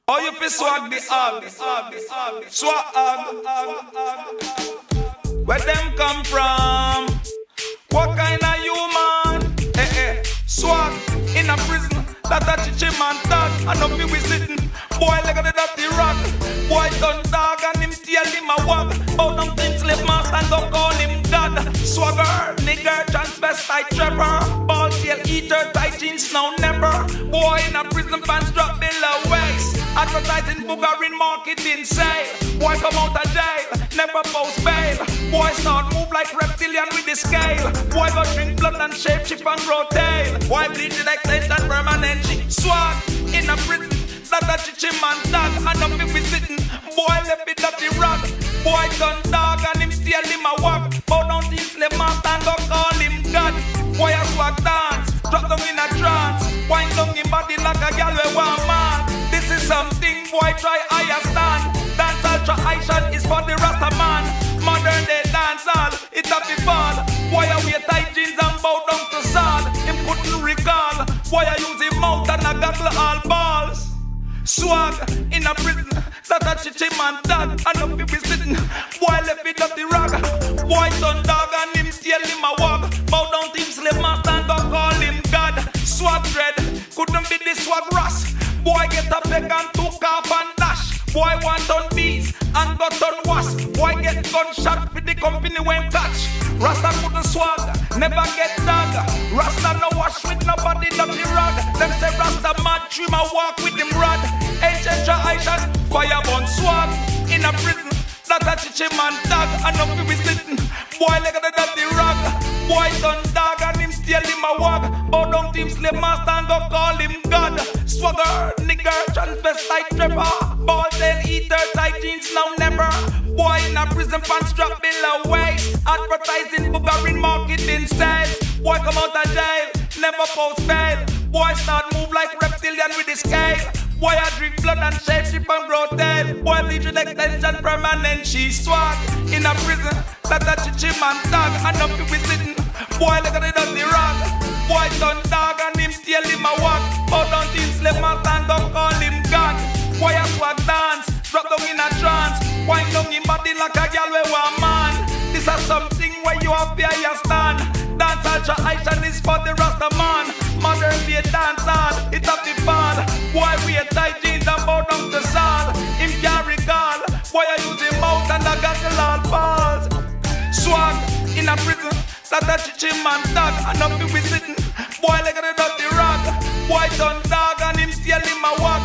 Oh, you fi swag the hog, swag. Where them come from? What kind of human? Swag in a prison. That a chichi man dog. I know fi we sitting. Boy like a dirty rock. Boy done dog and him tail him a wag. Bow down things slave master and go call him God. Swagger, nigger, transvestite trapper. Ball tail eater, tight jeans now never. Boy in a prison pants drop below waist. Advertising, boogering, marketing, sale. Boy come out of jail, never post bail. Boy start move like reptilian with the scale. Boy go drink blood and shape, chip and grow tail. Boy bleed the extension permanently. Swag in a prison, that a chichi man dog. And up if we sitting, boy left it at the rock. Boy done dog and him steal him a walk. Bow down to him slave master and go call him God. Boy a swag dance, drop down in a trance. Wind down him body like a girl with one man. This is something, boy, try higher stand. Dance ultra action is for the Rasta man. Modern day dance all, it a be fall. Boy, I wear tight jeans and bow down to salt. Him couldn't recall. Boy, I use him mouth and I goggle all balls. Swag in a prison, that a chichi man dog. And up if we sitting, boy, left it up the rag. Boy, son dog and him tail him a wag. Bow down to him slave master and go call him God. Swag dread, couldn't be this swag Ross. Boy get a peg and took off and dash. Boy want on bees and got on wasp. Boy get gunshot for the company when catch. Rasta couldn't swag, never get dog. Rasta no wash with nobody dirty rag. Them say Rasta mad, trim a walk with him rod. Ancient tradition, fire burn swag. In a prison, that a chichi man dog. And up we sitting, boy like a dirty rag. Boy done dog and him steal him a wag. Bow down to him slave master and go call him God. Swagger, nigger, transvestite trapper. Ball tail eater, tight jeans now never. Boy in a prison pants drop below waist. Advertising, boogering, marketing sales. Boy come out of jail, never post bail. Boy start move like reptilian with the scale. Boy I drink blood and shape, chip and grow tail. Boy bleed with extension permanent, she swag. In a prison, that a chichi man dog. And up if we sitting, boy look at the dirty rag. Boy done dog and him steal him a walk. Bow down to him slave master and go call him God. Boy a swag dance, drop down in a trance. Wind down him body like a girl with one man. This is something where you have to stand. Dance ultra action is for the Rasta man. Modern day dance hall, it's up the fall. Boy wear tight jeans and bow down to salt. Him can't recall. Boy I use him mouth and I goggle all balls. Swag in a prison, that a chichi man dog. And up we sitting, boy like a dirty rag. Boy done dog and him steal him a walk.